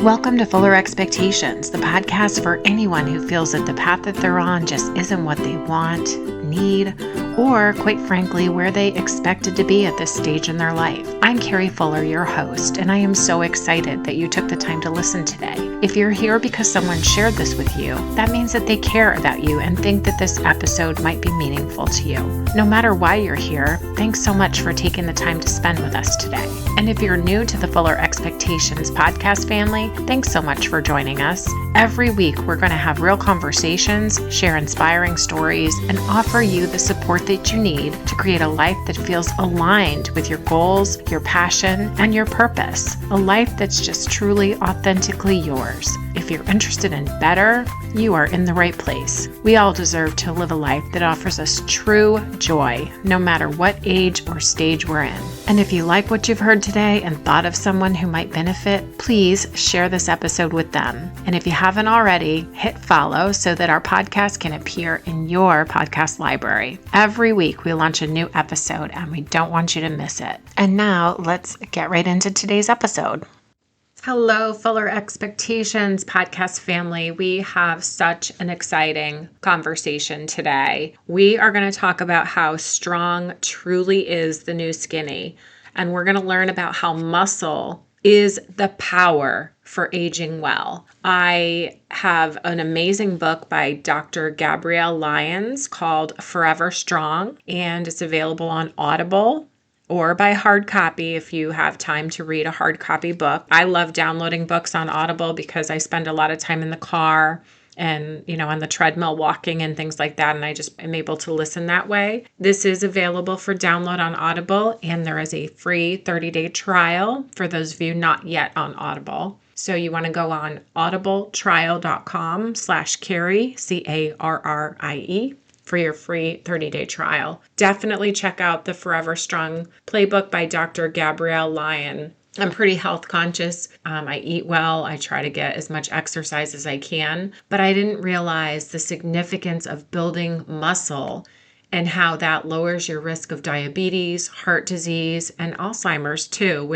Welcome to Fuller Expectations, the podcast for anyone who feels that the path that they're on just isn't what they want, need, or quite frankly, where they expected to be at this stage in their life. I'm Carrie Fuller, your host, and I am so excited that you took the time to listen today. If you're here because someone shared this with you, that means that they care about you and think that this episode might be meaningful to you. No matter why you're here, thanks so much for taking the time to spend with us today. And if you're new to the Fuller Expectations podcast family, thanks so much for joining us. Every week, we're going to have real conversations, share inspiring stories, and offer you the support that you need to create a life that feels aligned with your goals, your passion, and your purpose. A life that's just truly, authentically yours. If you're interested in better, you are in the right place. We all deserve to live a life that offers us true joy, no matter what age or stage we're in. And if you like what you've heard today and thought of someone who might benefit, please share this episode with them. And if you haven't already, hit follow so that our podcast can appear in your podcast library. Every week we launch a new episode and we don't want you to miss it. And now let's get right into today's episode. Hello, Fuller Expectations podcast family. We have such an exciting conversation today. We are going to talk about how strong truly is the new skinny. And we're going to learn about how muscle is the power for aging well. I have an amazing book by Dr. Gabrielle Lyon called Forever Strong, and it's available on Audible or by hard copy if you have time to read a hard copy book. I love downloading books on Audible because I spend a lot of time in the car and, on the treadmill walking and things like that. And I just am able to listen that way. This is available for download on Audible, and there is a free 30-day trial for those of you not yet on Audible. So you want to go on audibletrial.com/Carrie, Carrie, for your free 30-day trial. Definitely check out the Forever Strong playbook by Dr. Gabrielle Lyon. I'm pretty health conscious. I eat well. I try to get as much exercise as I can, but I didn't realize the significance of building muscle and how that lowers your risk of diabetes, heart disease, and Alzheimer's too,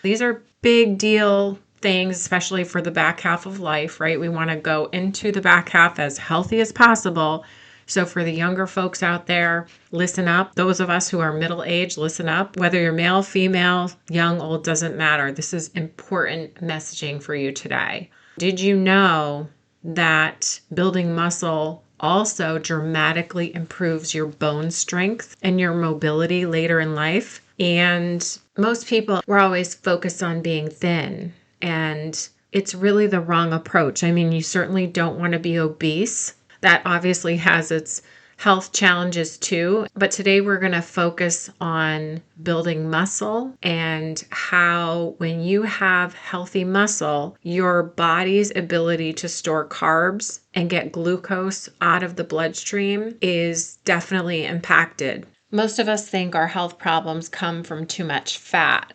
these are big deal things, especially for the back half of life, right? We want to go into the back half as healthy as possible. So for the younger folks out there, listen up. Those of us who are middle-aged, listen up. Whether you're male, female, young, old, doesn't matter. This is important messaging for you today. Did you know that building muscle also dramatically improves your bone strength and your mobility later in life? And most people, we're always focused on being thin, and it's really the wrong approach. I mean, you certainly don't want to be obese. That obviously has its health challenges too. But today we're going to focus on building muscle and how when you have healthy muscle, your body's ability to store carbs and get glucose out of the bloodstream is definitely impacted. Most of us think our health problems come from too much fat.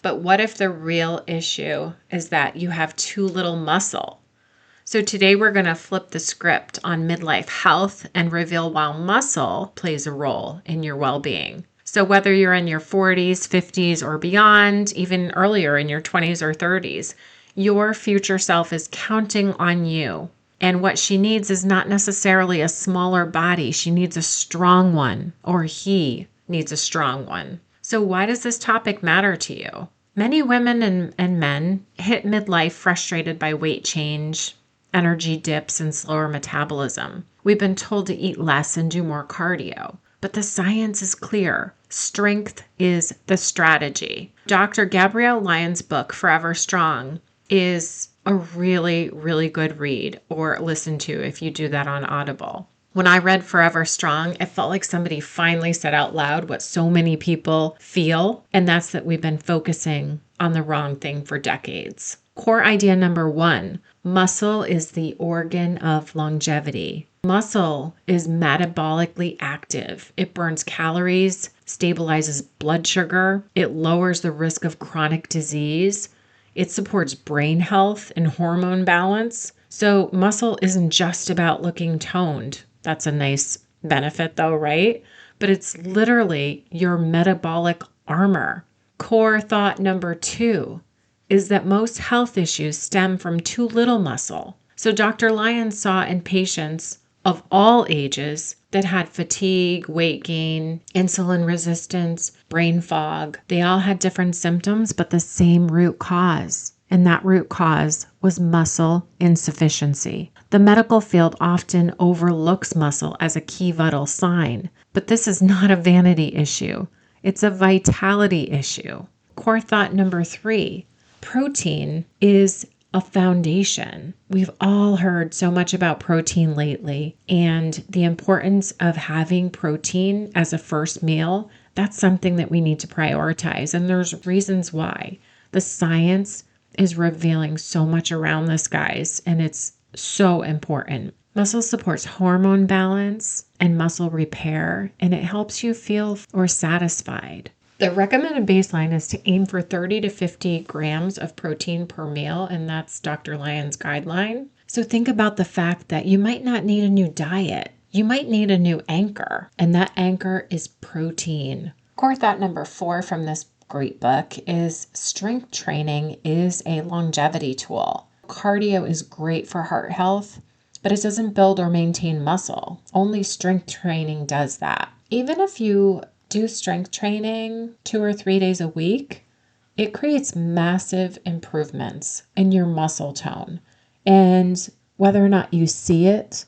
But what if the real issue is that you have too little muscle? So today we're going to flip the script on midlife health and reveal why muscle plays a role in your well-being. So whether you're in your 40s, 50s, or beyond, even earlier in your 20s or 30s, your future self is counting on you. And what she needs is not necessarily a smaller body. She needs a strong one, or he needs a strong one. So why does this topic matter to you? Many women and men hit midlife frustrated by weight change, energy dips, and slower metabolism. We've been told to eat less and do more cardio, but the science is clear. Strength is the strategy. Dr. Gabrielle Lyon's book, Forever Strong, is a really, really good read or listen to if you do that on Audible. When I read Forever Strong, it felt like somebody finally said out loud what so many people feel, and that's that we've been focusing on the wrong thing for decades. Core idea number 1, muscle is the organ of longevity. Muscle is metabolically active. It burns calories, stabilizes blood sugar. It lowers the risk of chronic disease. It supports brain health and hormone balance. So muscle isn't just about looking toned. That's a nice benefit though, right? But it's literally your metabolic armor. Core thought number 2, is that most health issues stem from too little muscle. So Dr. Lyon saw in patients of all ages that had fatigue, weight gain, insulin resistance, brain fog. They all had different symptoms, but the same root cause. And that root cause was muscle insufficiency. The medical field often overlooks muscle as a key vital sign, but this is not a vanity issue. It's a vitality issue. Core thought number 3, protein is a foundation. We've all heard so much about protein lately, and the importance of having protein as a first meal. That's something that we need to prioritize, and there's reasons why. The science is revealing so much around this, guys, and it's so important. Muscle supports hormone balance and muscle repair, and it helps you feel satisfied. The recommended baseline is to aim for 30 to 50 grams of protein per meal, and that's Dr. Lyon's guideline. So think about the fact that you might not need a new diet. You might need a new anchor, and that anchor is protein. Core thought number 4 from this great book is strength training is a longevity tool. Cardio is great for heart health, but it doesn't build or maintain muscle. Only strength training does that. Even if you do strength training 2 or 3 days a week, it creates massive improvements in your muscle tone. And whether or not you see it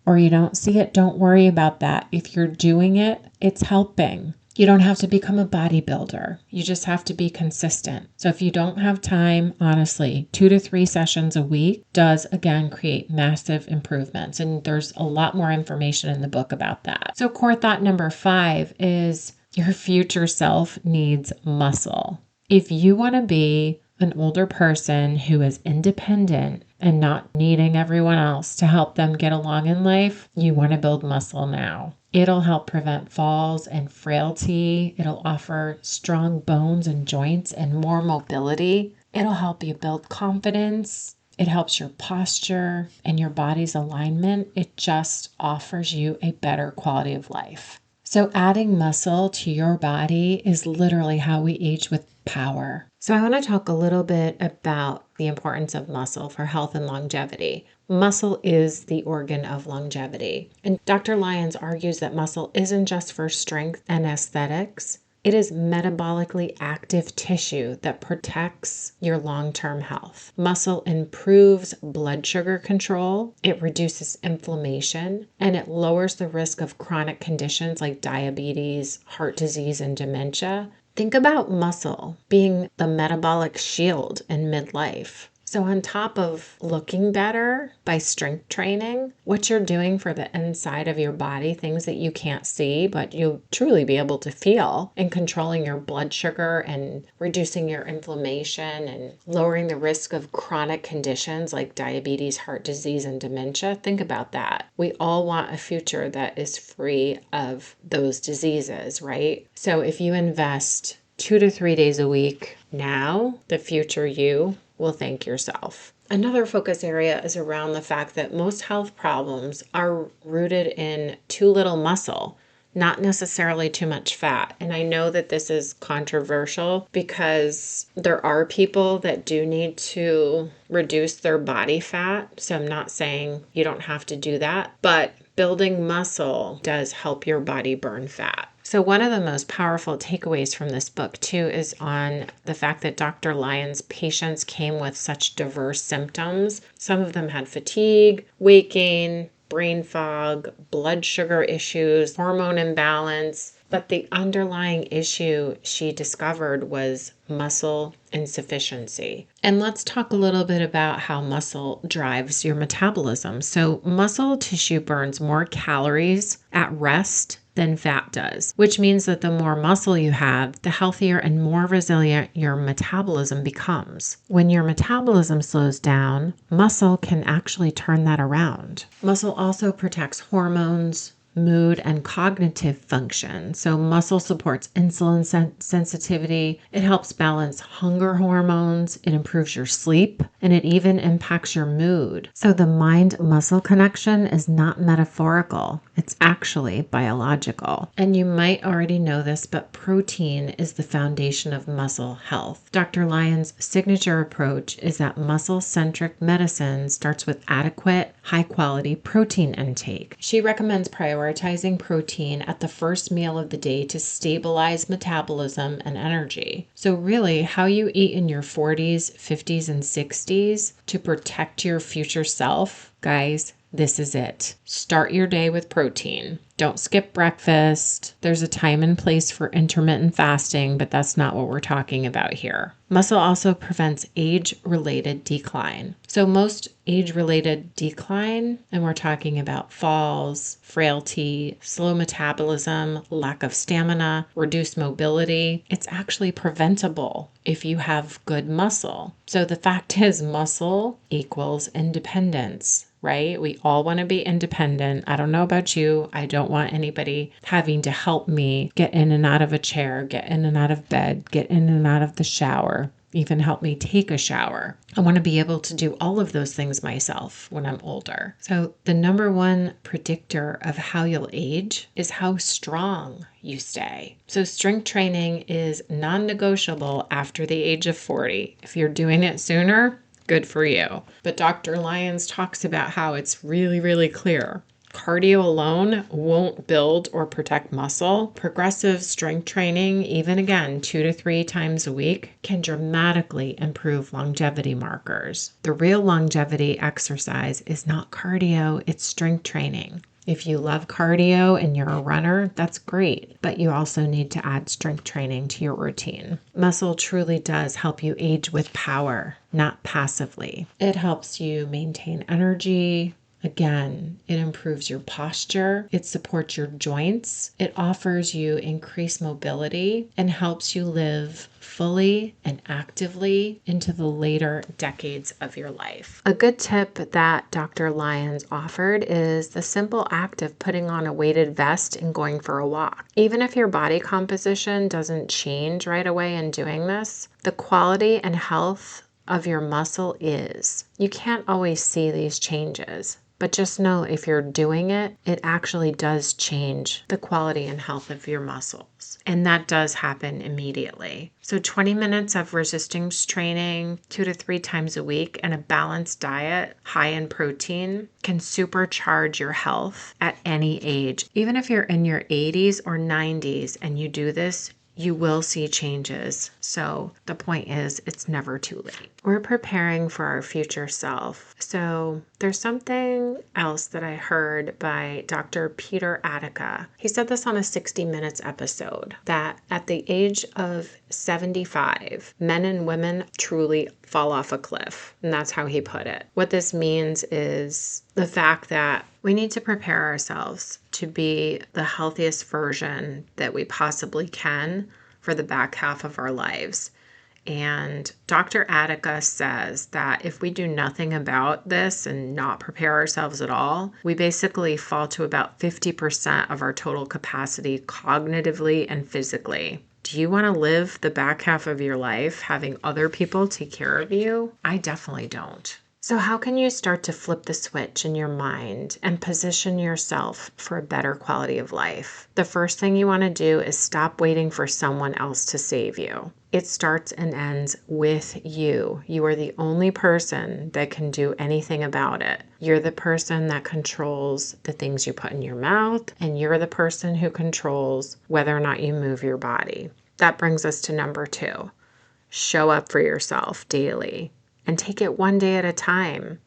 or you don't see it, don't worry about that. If you're doing it, it's helping. You don't have to become a bodybuilder. You just have to be consistent. So if you don't have time, honestly, 2 to 3 sessions a week does, again, create massive improvements. And there's a lot more information in the book about that. So core thought number 5 is your future self needs muscle. If you want to be an older person who is independent and not needing everyone else to help them get along in life, you want to build muscle now. It'll help prevent falls and frailty. It'll offer strong bones and joints and more mobility. It'll help you build confidence. It helps your posture and your body's alignment. It just offers you a better quality of life. So adding muscle to your body is literally how we age with power. So I want to talk a little bit about the importance of muscle for health and longevity. Muscle is the organ of longevity. And Dr. Lyons argues that muscle isn't just for strength and aesthetics. It is metabolically active tissue that protects your long-term health. Muscle improves blood sugar control, it reduces inflammation, and it lowers the risk of chronic conditions like diabetes, heart disease, and dementia. Think about muscle being the metabolic shield in midlife. So on top of looking better by strength training, what you're doing for the inside of your body, things that you can't see, but you'll truly be able to feel, and controlling your blood sugar and reducing your inflammation and lowering the risk of chronic conditions like diabetes, heart disease, and dementia. Think about that. We all want a future that is free of those diseases, right? So if you invest 2 to 3 days a week now, the future you will thank yourself. Another focus area is around the fact that most health problems are rooted in too little muscle, not necessarily too much fat. And I know that this is controversial because there are people that do need to reduce their body fat. So I'm not saying you don't have to do that, but building muscle does help your body burn fat. So one of the most powerful takeaways from this book too is on the fact that Dr. Lyon's patients came with such diverse symptoms. Some of them had fatigue, weight gain, brain fog, blood sugar issues, hormone imbalance. But the underlying issue she discovered was muscle insufficiency. And let's talk a little bit about how muscle drives your metabolism. So muscle tissue burns more calories at rest than fat does, which means that the more muscle you have, the healthier and more resilient your metabolism becomes. When your metabolism slows down, muscle can actually turn that around. Muscle also protects hormones, mood, and cognitive function. So muscle supports insulin sensitivity. It helps balance hunger hormones. It improves your sleep, and it even impacts your mood. So the mind-muscle connection is not metaphorical. It's actually biological. And you might already know this, but protein is the foundation of muscle health. Dr. Lyon's signature approach is that muscle-centric medicine starts with adequate, high-quality protein intake. She recommends prioritizing protein at the first meal of the day to stabilize metabolism and energy. So really, how you eat in your 40s, 50s, and 60s to protect your future self, guys, this is it. Start your day with protein. Don't skip breakfast. There's a time and place for intermittent fasting, but that's not what we're talking about here. Muscle also prevents age-related decline. So most age-related decline, and we're talking about falls, frailty, slow metabolism, lack of stamina, reduced mobility, it's actually preventable if you have good muscle. So the fact is, muscle equals independence. Right? We all want to be independent. I don't know about you. I don't want anybody having to help me get in and out of a chair, get in and out of bed, get in and out of the shower, even help me take a shower. I want to be able to do all of those things myself when I'm older. So the number one predictor of how you'll age is how strong you stay. So strength training is non-negotiable after the age of 40. If you're doing it sooner, good for you. But Dr. Lyons talks about how it's really, really clear. Cardio alone won't build or protect muscle. Progressive strength training, even again, 2 to 3 times a week, can dramatically improve longevity markers. The real longevity exercise is not cardio, it's strength training. If you love cardio and you're a runner, that's great, but you also need to add strength training to your routine. Muscle truly does help you age with power, not passively. It helps you maintain energy. Again, it improves your posture, it supports your joints, it offers you increased mobility, and helps you live fully and actively into the later decades of your life. A good tip that Dr. Lyons offered is the simple act of putting on a weighted vest and going for a walk. Even if your body composition doesn't change right away in doing this, the quality and health of your muscle is. You can't always see these changes. But just know if you're doing it, it actually does change the quality and health of your muscles. And that does happen immediately. So 20 minutes of resistance training 2 to 3 times a week and a balanced diet high in protein can supercharge your health at any age. Even if you're in your 80s or 90s and you do this, you will see changes. So the point is, it's never too late. We're preparing for our future self. So there's something else that I heard by Dr. Peter Attica. He said this on a 60 Minutes episode, that at the age of 75, men and women truly fall off a cliff. And that's how he put it. What this means is the fact that we need to prepare ourselves to be the healthiest version that we possibly can for the back half of our lives. And Dr. Attica says that if we do nothing about this and not prepare ourselves at all, we basically fall to about 50% of our total capacity cognitively and physically. Do you want to live the back half of your life having other people take care of you? I definitely don't. So how can you start to flip the switch in your mind and position yourself for a better quality of life? The first thing you want to do is stop waiting for someone else to save you. It starts and ends with you. You are the only person that can do anything about it. You're the person that controls the things you put in your mouth, and you're the person who controls whether or not you move your body. That brings us to number 2. Show up for yourself daily. And take it one day at a time.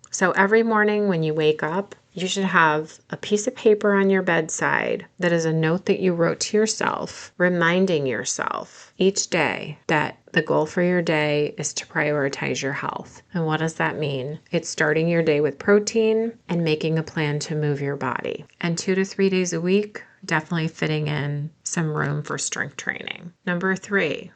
So every morning when you wake up, you should have a piece of paper on your bedside that is a note that you wrote to yourself, reminding yourself each day that the goal for your day is to prioritize your health. And what does that mean? It's starting your day with protein and making a plan to move your body. And 2 to 3 days a week, definitely fitting in some room for strength training. Number 3,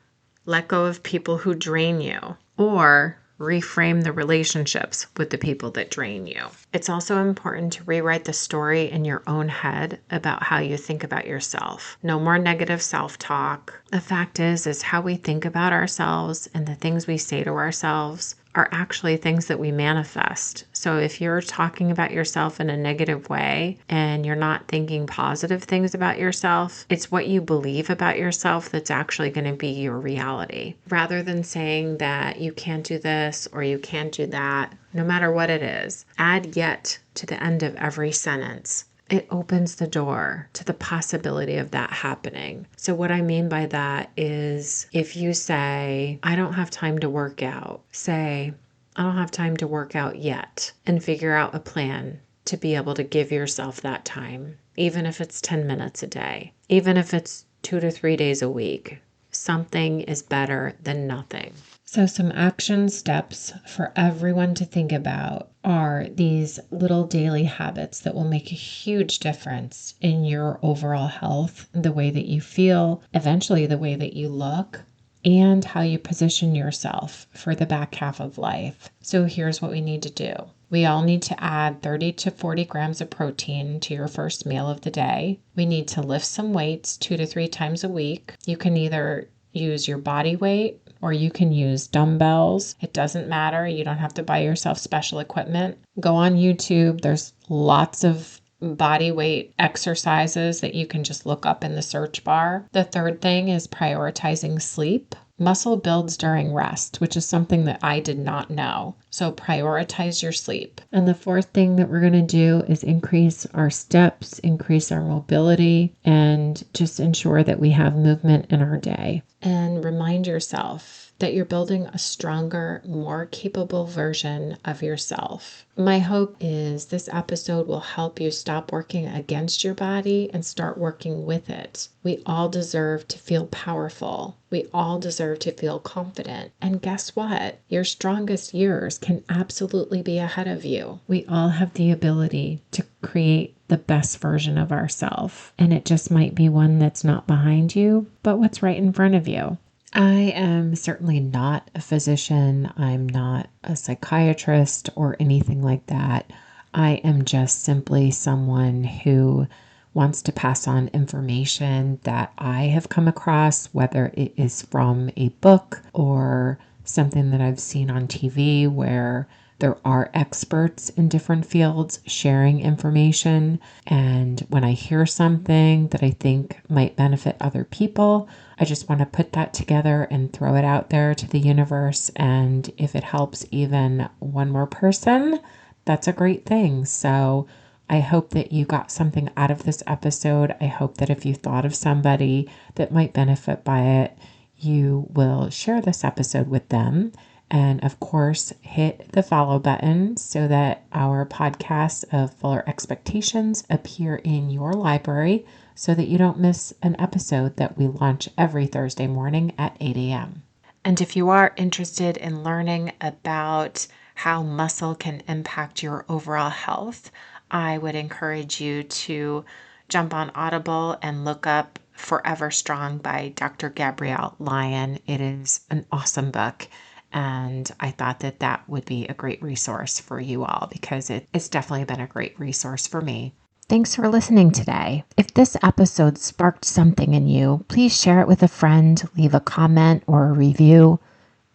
let go of people who drain you. Or reframe the relationships with the people that drain you. It's also important to rewrite the story in your own head about how you think about yourself. No more negative self-talk. The fact is how we think about ourselves and the things we say to ourselves are actually things that we manifest. So if you're talking about yourself in a negative way and you're not thinking positive things about yourself, it's what you believe about yourself that's actually going to be your reality. Rather than saying that you can't do this or you can't do that, no matter what it is, add yet to the end of every sentence. It opens the door to the possibility of that happening. So what I mean by that is if you say, I don't have time to work out, say, I don't have time to work out yet, and figure out a plan to be able to give yourself that time, even if it's 10 minutes a day, even if it's 2 to 3 days a week. Something is better than nothing. So some action steps for everyone to think about are these little daily habits that will make a huge difference in your overall health, the way that you feel, eventually the way that you look, and how you position yourself for the back half of life. So here's what we need to do. We all need to add 30 to 40 grams of protein to your first meal of the day. We need to lift some weights 2 to 3 times a week. You can either use your body weight or you can use dumbbells. It doesn't matter. You don't have to buy yourself special equipment. Go on YouTube. There's lots of body weight exercises that you can just look up in the search bar. The third thing is prioritizing sleep. Muscle builds during rest, which is something that I did not know. So prioritize your sleep. And the fourth thing that we're going to do is increase our steps, increase our mobility, and just ensure that we have movement in our day. And remind yourself that you're building a stronger, more capable version of yourself. My hope is this episode will help you stop working against your body and start working with it. We all deserve to feel powerful. We all deserve to feel confident. And guess what? Your strongest years can absolutely be ahead of you. We all have the ability to create the best version of ourselves. And it just might be one that's not behind you, but what's right in front of you. I am certainly not a physician. I'm not a psychiatrist or anything like that. I am just simply someone who wants to pass on information that I have come across, whether it is from a book or something that I've seen on TV where there are experts in different fields sharing information. And when I hear something that I think might benefit other people, I just want to put that together and throw it out there to the universe. And if it helps even one more person, that's a great thing. So I hope that you got something out of this episode. I hope that if you thought of somebody that might benefit by it, you will share this episode with them. And of course, hit the follow button so that our podcasts of Fuller Expectations appear in your library so that you don't miss an episode that we launch every Thursday morning at 8 a.m. And if you are interested in learning about how muscle can impact your overall health, I would encourage you to jump on Audible and look up Forever Strong by Dr. Gabrielle Lyon. It is an awesome book. And I thought that that would be a great resource for you all because it's definitely been a great resource for me. Thanks for listening today. If this episode sparked something in you, please share it with a friend, leave a comment or a review,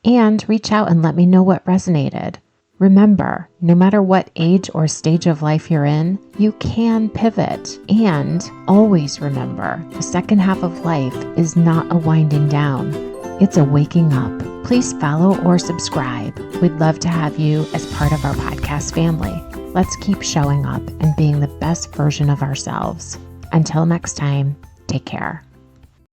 and reach out and let me know what resonated. Remember, no matter what age or stage of life you're in, you can pivot. And always remember, the second half of life is not a winding down. It's a waking up. Please follow or subscribe. We'd love to have you as part of our podcast family. Let's keep showing up and being the best version of ourselves. Until next time, take care.